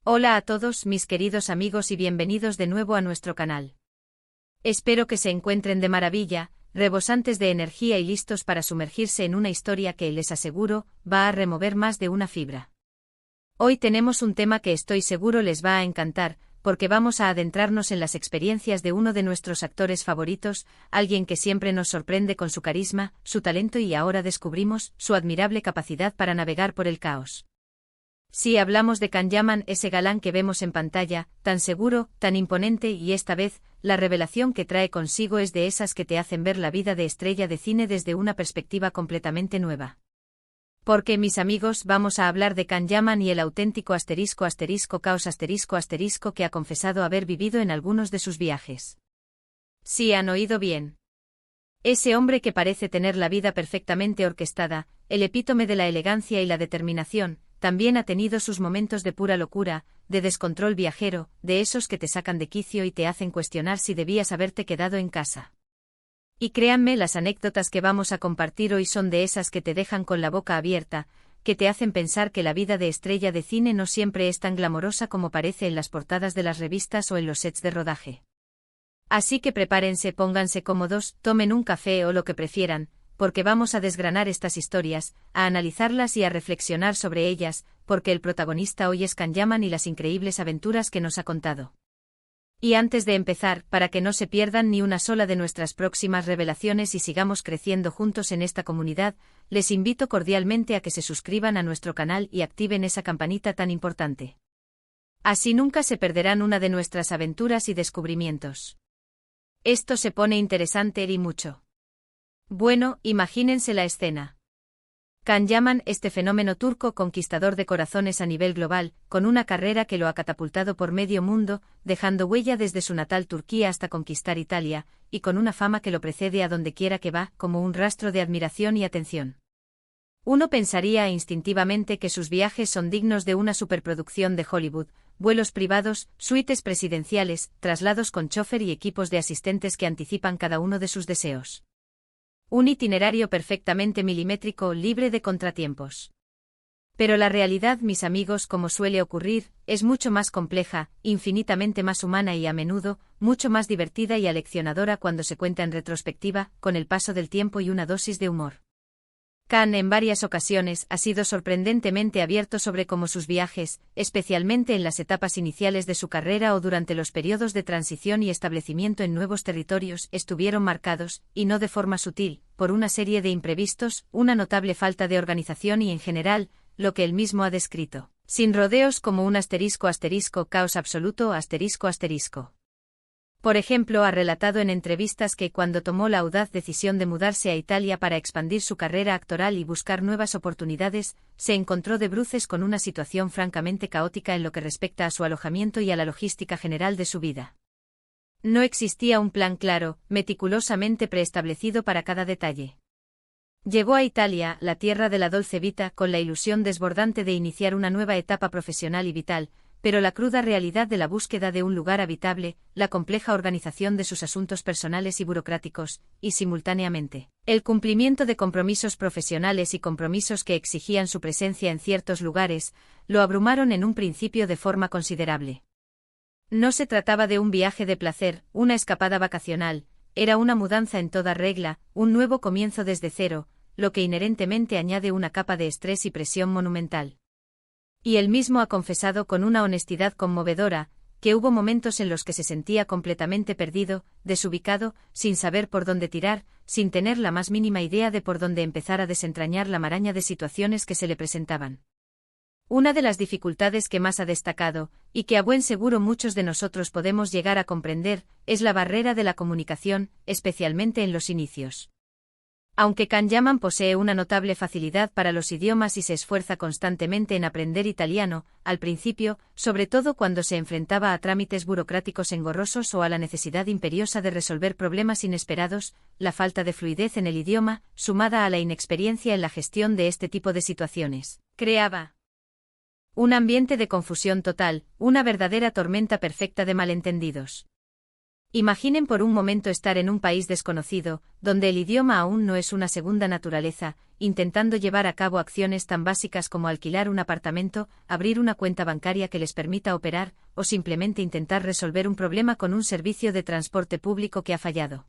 Hola a todos mis queridos amigos y bienvenidos de nuevo a nuestro canal. Espero que se encuentren de maravilla, rebosantes de energía y listos para sumergirse en una historia que, les aseguro, va a remover más de una fibra. Hoy tenemos un tema que estoy seguro les va a encantar, porque vamos a adentrarnos en las experiencias de uno de nuestros actores favoritos, alguien que siempre nos sorprende con su carisma, su talento y ahora descubrimos su admirable capacidad para navegar por el caos. Sí, hablamos de Can Yaman, ese galán que vemos en pantalla, tan seguro, tan imponente, y esta vez, la revelación que trae consigo es de esas que te hacen ver la vida de estrella de cine desde una perspectiva completamente nueva. Porque, mis amigos, vamos a hablar de Can Yaman y el auténtico caos que ha confesado haber vivido en algunos de sus viajes. Sí, han oído bien. Ese hombre que parece tener la vida perfectamente orquestada, el epítome de la elegancia y la determinación, también ha tenido sus momentos de pura locura, de descontrol viajero, de esos que te sacan de quicio y te hacen cuestionar si debías haberte quedado en casa. Y créanme, las anécdotas que vamos a compartir hoy son de esas que te dejan con la boca abierta, que te hacen pensar que la vida de estrella de cine no siempre es tan glamorosa como parece en las portadas de las revistas o en los sets de rodaje. Así que prepárense, pónganse cómodos, tomen un café o lo que prefieran, porque vamos a desgranar estas historias, a analizarlas y a reflexionar sobre ellas, porque el protagonista hoy es Can Yaman y las increíbles aventuras que nos ha contado. Y antes de empezar, para que no se pierdan ni una sola de nuestras próximas revelaciones y sigamos creciendo juntos en esta comunidad, les invito cordialmente a que se suscriban a nuestro canal y activen esa campanita tan importante. Así nunca se perderán una de nuestras aventuras y descubrimientos. Esto se pone interesante y mucho. Bueno, imagínense la escena. Can Yaman, este fenómeno turco conquistador de corazones a nivel global, con una carrera que lo ha catapultado por medio mundo, dejando huella desde su natal Turquía hasta conquistar Italia, y con una fama que lo precede a donde quiera que va, como un rastro de admiración y atención. Uno pensaría instintivamente que sus viajes son dignos de una superproducción de Hollywood, vuelos privados, suites presidenciales, traslados con chofer y equipos de asistentes que anticipan cada uno de sus deseos. Un itinerario perfectamente milimétrico, libre de contratiempos. Pero la realidad, mis amigos, como suele ocurrir, es mucho más compleja, infinitamente más humana y a menudo, mucho más divertida y aleccionadora cuando se cuenta en retrospectiva, con el paso del tiempo y una dosis de humor. Can, en varias ocasiones, ha sido sorprendentemente abierto sobre cómo sus viajes, especialmente en las etapas iniciales de su carrera o durante los periodos de transición y establecimiento en nuevos territorios, estuvieron marcados, y no de forma sutil, por una serie de imprevistos, una notable falta de organización y en general, lo que él mismo ha descrito, sin rodeos como un caos absoluto. Por ejemplo, ha relatado en entrevistas que cuando tomó la audaz decisión de mudarse a Italia para expandir su carrera actoral y buscar nuevas oportunidades, se encontró de bruces con una situación francamente caótica en lo que respecta a su alojamiento y a la logística general de su vida. No existía un plan claro, meticulosamente preestablecido para cada detalle. Llegó a Italia, la tierra de la Dolce Vita, con la ilusión desbordante de iniciar una nueva etapa profesional y vital, pero la cruda realidad de la búsqueda de un lugar habitable, la compleja organización de sus asuntos personales y burocráticos, y simultáneamente, el cumplimiento de compromisos profesionales y compromisos que exigían su presencia en ciertos lugares, lo abrumaron en un principio de forma considerable. No se trataba de un viaje de placer, una escapada vacacional, era una mudanza en toda regla, un nuevo comienzo desde cero, lo que inherentemente añade una capa de estrés y presión monumental. Y él mismo ha confesado con una honestidad conmovedora, que hubo momentos en los que se sentía completamente perdido, desubicado, sin saber por dónde tirar, sin tener la más mínima idea de por dónde empezar a desentrañar la maraña de situaciones que se le presentaban. Una de las dificultades que más ha destacado, y que a buen seguro muchos de nosotros podemos llegar a comprender, es la barrera de la comunicación, especialmente en los inicios. Aunque Can Yaman posee una notable facilidad para los idiomas y se esfuerza constantemente en aprender italiano, al principio, sobre todo cuando se enfrentaba a trámites burocráticos engorrosos o a la necesidad imperiosa de resolver problemas inesperados, la falta de fluidez en el idioma, sumada a la inexperiencia en la gestión de este tipo de situaciones, creaba un ambiente de confusión total, una verdadera tormenta perfecta de malentendidos. Imaginen por un momento estar en un país desconocido, donde el idioma aún no es una segunda naturaleza, intentando llevar a cabo acciones tan básicas como alquilar un apartamento, abrir una cuenta bancaria que les permita operar, o simplemente intentar resolver un problema con un servicio de transporte público que ha fallado.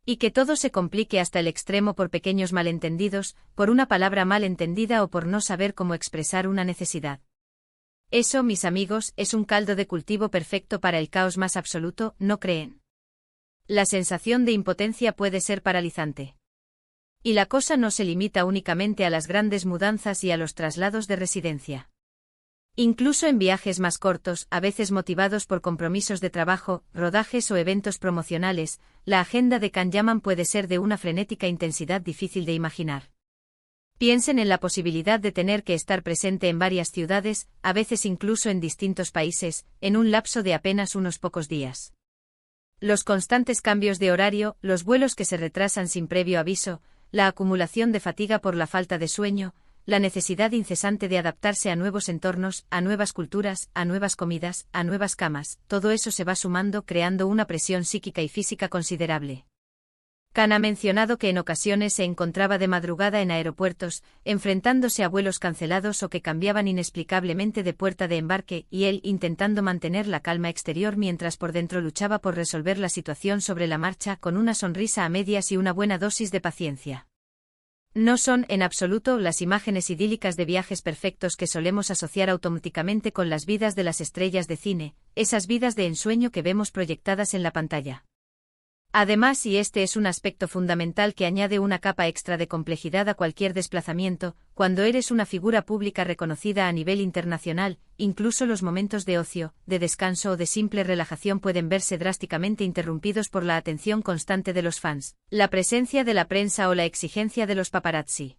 Y que todo se complique hasta el extremo por pequeños malentendidos, por una palabra mal entendida o por no saber cómo expresar una necesidad. Eso, mis amigos, es un caldo de cultivo perfecto para el caos más absoluto, ¿no creen? La sensación de impotencia puede ser paralizante. Y la cosa no se limita únicamente a las grandes mudanzas y a los traslados de residencia. Incluso en viajes más cortos, a veces motivados por compromisos de trabajo, rodajes o eventos promocionales, la agenda de Kanyaman puede ser de una frenética intensidad difícil de imaginar. Piensen en la posibilidad de tener que estar presente en varias ciudades, a veces incluso en distintos países, en un lapso de apenas unos pocos días. Los constantes cambios de horario, los vuelos que se retrasan sin previo aviso, la acumulación de fatiga por la falta de sueño, la necesidad incesante de adaptarse a nuevos entornos, a nuevas culturas, a nuevas comidas, a nuevas camas, todo eso se va sumando creando una presión psíquica y física considerable. Khan ha mencionado que en ocasiones se encontraba de madrugada en aeropuertos, enfrentándose a vuelos cancelados o que cambiaban inexplicablemente de puerta de embarque, y él intentando mantener la calma exterior mientras por dentro luchaba por resolver la situación sobre la marcha con una sonrisa a medias y una buena dosis de paciencia. No son, en absoluto, las imágenes idílicas de viajes perfectos que solemos asociar automáticamente con las vidas de las estrellas de cine, esas vidas de ensueño que vemos proyectadas en la pantalla. Además, y este es un aspecto fundamental que añade una capa extra de complejidad a cualquier desplazamiento, cuando eres una figura pública reconocida a nivel internacional, incluso los momentos de ocio, de descanso o de simple relajación pueden verse drásticamente interrumpidos por la atención constante de los fans, la presencia de la prensa o la exigencia de los paparazzi.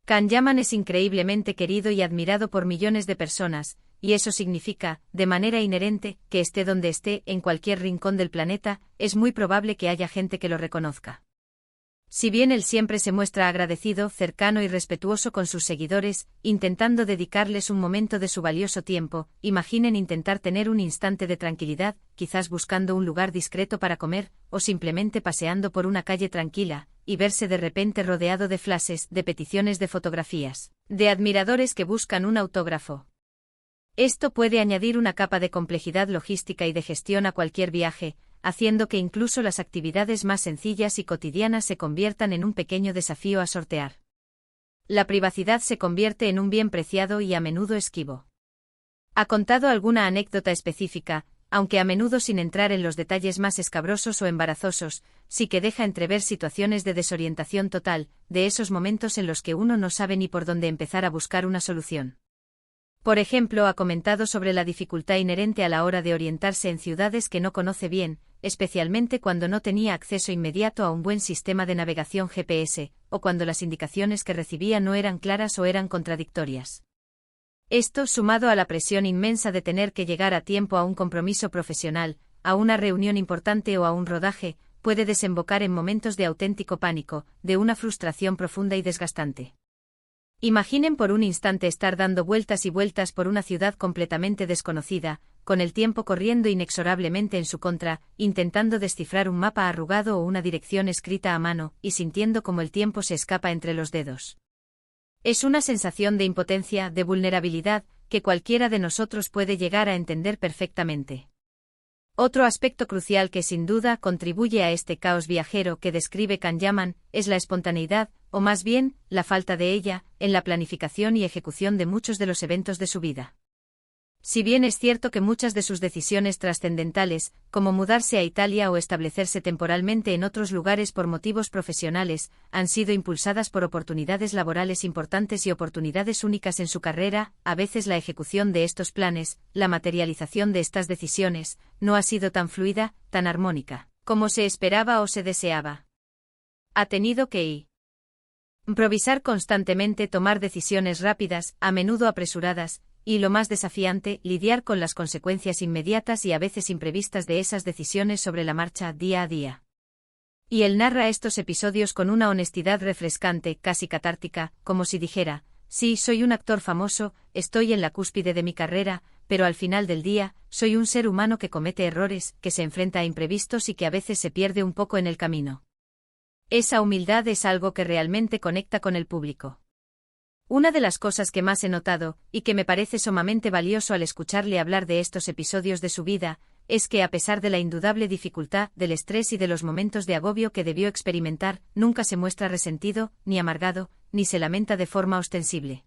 Kanyaman es increíblemente querido y admirado por millones de personas, y eso significa, de manera inherente, que esté donde esté, en cualquier rincón del planeta, es muy probable que haya gente que lo reconozca. Si bien él siempre se muestra agradecido, cercano y respetuoso con sus seguidores, intentando dedicarles un momento de su valioso tiempo, imaginen intentar tener un instante de tranquilidad, quizás buscando un lugar discreto para comer, o simplemente paseando por una calle tranquila, y verse de repente rodeado de flashes, de peticiones de fotografías, de admiradores que buscan un autógrafo. Esto puede añadir una capa de complejidad logística y de gestión a cualquier viaje, haciendo que incluso las actividades más sencillas y cotidianas se conviertan en un pequeño desafío a sortear. La privacidad se convierte en un bien preciado y a menudo esquivo. Ha contado alguna anécdota específica, aunque a menudo sin entrar en los detalles más escabrosos o embarazosos, sí que deja entrever situaciones de desorientación total, de esos momentos en los que uno no sabe ni por dónde empezar a buscar una solución. Por ejemplo, ha comentado sobre la dificultad inherente a la hora de orientarse en ciudades que no conoce bien, especialmente cuando no tenía acceso inmediato a un buen sistema de navegación GPS, o cuando las indicaciones que recibía no eran claras o eran contradictorias. Esto, sumado a la presión inmensa de tener que llegar a tiempo a un compromiso profesional, a una reunión importante o a un rodaje, puede desembocar en momentos de auténtico pánico, de una frustración profunda y desgastante. Imaginen por un instante estar dando vueltas y vueltas por una ciudad completamente desconocida, con el tiempo corriendo inexorablemente en su contra, intentando descifrar un mapa arrugado o una dirección escrita a mano, y sintiendo como el tiempo se escapa entre los dedos. Es una sensación de impotencia, de vulnerabilidad, que cualquiera de nosotros puede llegar a entender perfectamente. Otro aspecto crucial que sin duda contribuye a este caos viajero que describe Kanyaman, es la espontaneidad, o más bien, la falta de ella, en la planificación y ejecución de muchos de los eventos de su vida. Si bien es cierto que muchas de sus decisiones trascendentales, como mudarse a Italia o establecerse temporalmente en otros lugares por motivos profesionales, han sido impulsadas por oportunidades laborales importantes y oportunidades únicas en su carrera, a veces la ejecución de estos planes, la materialización de estas decisiones, no ha sido tan fluida, tan armónica, como se esperaba o se deseaba. Ha tenido que improvisar constantemente, tomar decisiones rápidas, a menudo apresuradas, y lo más desafiante, lidiar con las consecuencias inmediatas y a veces imprevistas de esas decisiones sobre la marcha día a día. Y él narra estos episodios con una honestidad refrescante, casi catártica, como si dijera: sí, soy un actor famoso, estoy en la cúspide de mi carrera, pero al final del día, soy un ser humano que comete errores, que se enfrenta a imprevistos y que a veces se pierde un poco en el camino. Esa humildad es algo que realmente conecta con el público. Una de las cosas que más he notado, y que me parece sumamente valioso al escucharle hablar de estos episodios de su vida, es que a pesar de la indudable dificultad, del estrés y de los momentos de agobio que debió experimentar, nunca se muestra resentido, ni amargado, ni se lamenta de forma ostensible.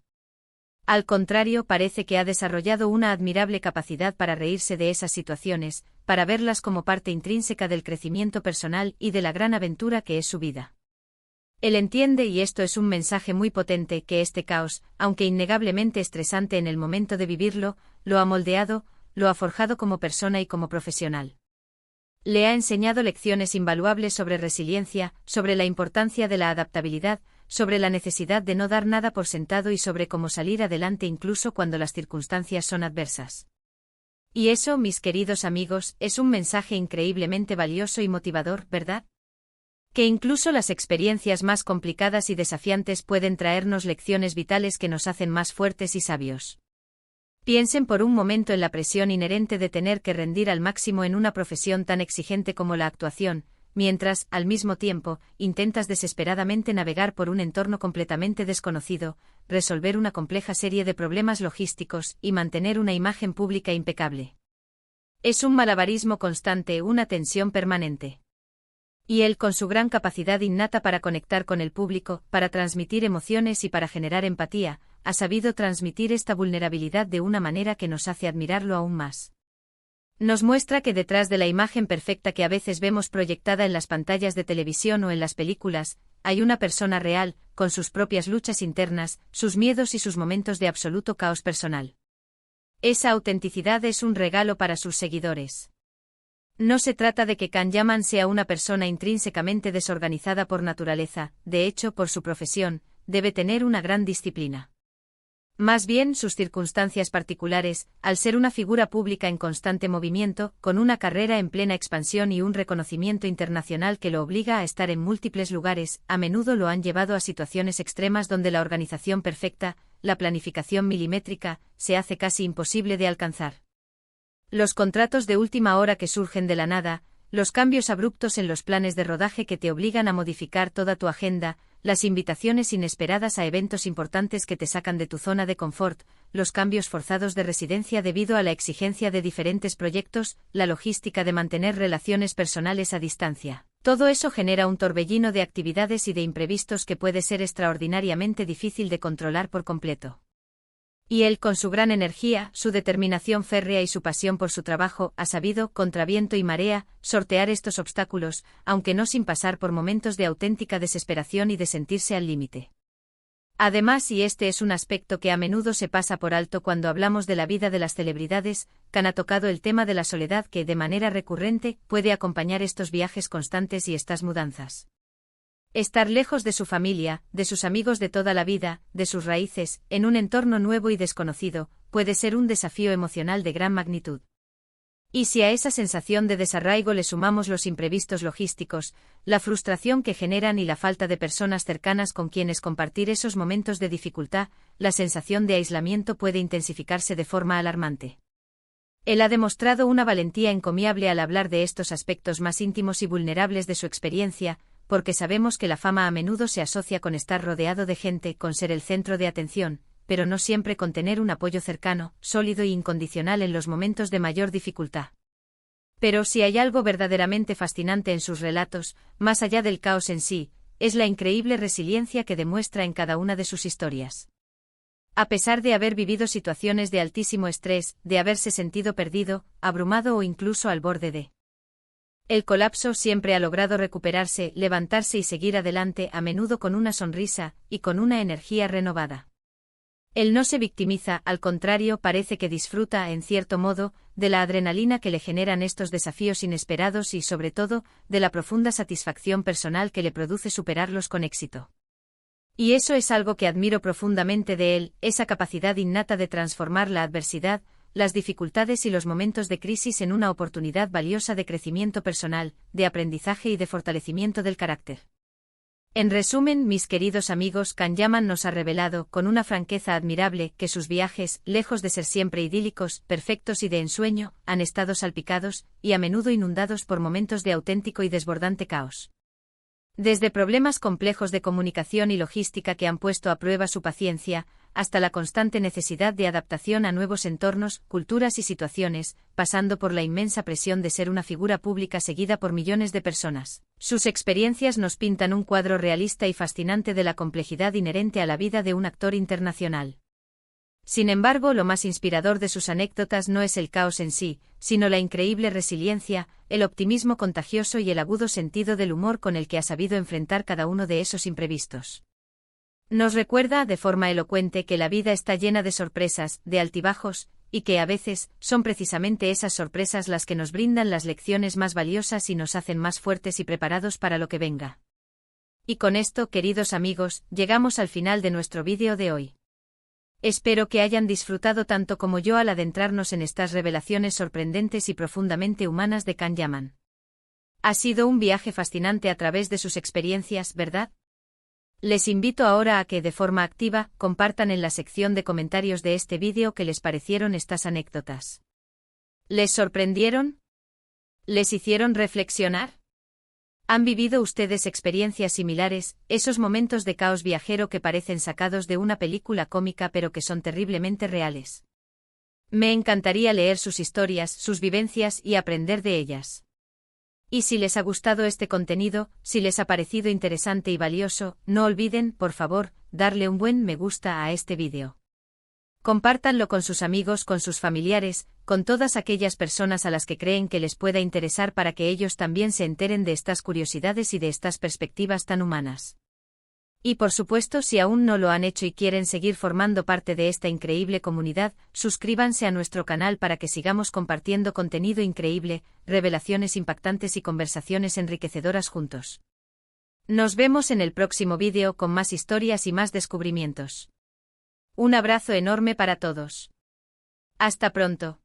Al contrario, parece que ha desarrollado una admirable capacidad para reírse de esas situaciones, para verlas como parte intrínseca del crecimiento personal y de la gran aventura que es su vida. Él entiende, y esto es un mensaje muy potente, que este caos, aunque innegablemente estresante en el momento de vivirlo, lo ha moldeado, lo ha forjado como persona y como profesional. Le ha enseñado lecciones invaluables sobre resiliencia, sobre la importancia de la adaptabilidad, sobre la necesidad de no dar nada por sentado y sobre cómo salir adelante incluso cuando las circunstancias son adversas. Y eso, mis queridos amigos, es un mensaje increíblemente valioso y motivador, ¿verdad? Que incluso las experiencias más complicadas y desafiantes pueden traernos lecciones vitales que nos hacen más fuertes y sabios. Piensen por un momento en la presión inherente de tener que rendir al máximo en una profesión tan exigente como la actuación, mientras, al mismo tiempo, intentas desesperadamente navegar por un entorno completamente desconocido, resolver una compleja serie de problemas logísticos y mantener una imagen pública impecable. Es un malabarismo constante, una tensión permanente. Y él, con su gran capacidad innata para conectar con el público, para transmitir emociones y para generar empatía, ha sabido transmitir esta vulnerabilidad de una manera que nos hace admirarlo aún más. Nos muestra que detrás de la imagen perfecta que a veces vemos proyectada en las pantallas de televisión o en las películas, hay una persona real, con sus propias luchas internas, sus miedos y sus momentos de absoluto caos personal. Esa autenticidad es un regalo para sus seguidores. No se trata de que Can Yaman sea una persona intrínsecamente desorganizada por naturaleza, de hecho, por su profesión, debe tener una gran disciplina. Más bien, sus circunstancias particulares, al ser una figura pública en constante movimiento, con una carrera en plena expansión y un reconocimiento internacional que lo obliga a estar en múltiples lugares, a menudo lo han llevado a situaciones extremas donde la organización perfecta, la planificación milimétrica, se hace casi imposible de alcanzar. Los contratos de última hora que surgen de la nada, los cambios abruptos en los planes de rodaje que te obligan a modificar toda tu agenda, las invitaciones inesperadas a eventos importantes que te sacan de tu zona de confort, los cambios forzados de residencia debido a la exigencia de diferentes proyectos, la logística de mantener relaciones personales a distancia. Todo eso genera un torbellino de actividades y de imprevistos que puede ser extraordinariamente difícil de controlar por completo. Y él, con su gran energía, su determinación férrea y su pasión por su trabajo, ha sabido, contra viento y marea, sortear estos obstáculos, aunque no sin pasar por momentos de auténtica desesperación y de sentirse al límite. Además, y este es un aspecto que a menudo se pasa por alto cuando hablamos de la vida de las celebridades, Can ha tocado el tema de la soledad que, de manera recurrente, puede acompañar estos viajes constantes y estas mudanzas. Estar lejos de su familia, de sus amigos de toda la vida, de sus raíces, en un entorno nuevo y desconocido, puede ser un desafío emocional de gran magnitud. Y si a esa sensación de desarraigo le sumamos los imprevistos logísticos, la frustración que generan y la falta de personas cercanas con quienes compartir esos momentos de dificultad, la sensación de aislamiento puede intensificarse de forma alarmante. Él ha demostrado una valentía encomiable al hablar de estos aspectos más íntimos y vulnerables de su experiencia, porque sabemos que la fama a menudo se asocia con estar rodeado de gente, con ser el centro de atención, pero no siempre con tener un apoyo cercano, sólido e incondicional en los momentos de mayor dificultad. Pero si hay algo verdaderamente fascinante en sus relatos, más allá del caos en sí, es la increíble resiliencia que demuestra en cada una de sus historias. A pesar de haber vivido situaciones de altísimo estrés, de haberse sentido perdido, abrumado o incluso al borde de el colapso, siempre ha logrado recuperarse, levantarse y seguir adelante, a menudo con una sonrisa y con una energía renovada. Él no se victimiza, al contrario, parece que disfruta, en cierto modo, de la adrenalina que le generan estos desafíos inesperados y, sobre todo, de la profunda satisfacción personal que le produce superarlos con éxito. Y eso es algo que admiro profundamente de él, esa capacidad innata de transformar la adversidad, las dificultades y los momentos de crisis en una oportunidad valiosa de crecimiento personal, de aprendizaje y de fortalecimiento del carácter. En resumen, mis queridos amigos, Kanyaman nos ha revelado, con una franqueza admirable, que sus viajes, lejos de ser siempre idílicos, perfectos y de ensueño, han estado salpicados, y a menudo inundados por momentos de auténtico y desbordante caos. Desde problemas complejos de comunicación y logística que han puesto a prueba su paciencia, hasta la constante necesidad de adaptación a nuevos entornos, culturas y situaciones, pasando por la inmensa presión de ser una figura pública seguida por millones de personas. Sus experiencias nos pintan un cuadro realista y fascinante de la complejidad inherente a la vida de un actor internacional. Sin embargo, lo más inspirador de sus anécdotas no es el caos en sí, sino la increíble resiliencia, el optimismo contagioso y el agudo sentido del humor con el que ha sabido enfrentar cada uno de esos imprevistos. Nos recuerda, de forma elocuente, que la vida está llena de sorpresas, de altibajos, y que a veces, son precisamente esas sorpresas las que nos brindan las lecciones más valiosas y nos hacen más fuertes y preparados para lo que venga. Y con esto, queridos amigos, llegamos al final de nuestro vídeo de hoy. Espero que hayan disfrutado tanto como yo al adentrarnos en estas revelaciones sorprendentes y profundamente humanas de Kanyaman. Ha sido un viaje fascinante a través de sus experiencias, ¿verdad? Les invito ahora a que, de forma activa, compartan en la sección de comentarios de este vídeo qué les parecieron estas anécdotas. ¿Les sorprendieron? ¿Les hicieron reflexionar? ¿Han vivido ustedes experiencias similares, esos momentos de caos viajero que parecen sacados de una película cómica pero que son terriblemente reales? Me encantaría leer sus historias, sus vivencias y aprender de ellas. Y si les ha gustado este contenido, si les ha parecido interesante y valioso, no olviden, por favor, darle un buen me gusta a este vídeo. Compártanlo con sus amigos, con sus familiares, con todas aquellas personas a las que creen que les pueda interesar para que ellos también se enteren de estas curiosidades y de estas perspectivas tan humanas. Y por supuesto, si aún no lo han hecho y quieren seguir formando parte de esta increíble comunidad, suscríbanse a nuestro canal para que sigamos compartiendo contenido increíble, revelaciones impactantes y conversaciones enriquecedoras juntos. Nos vemos en el próximo vídeo con más historias y más descubrimientos. Un abrazo enorme para todos. Hasta pronto.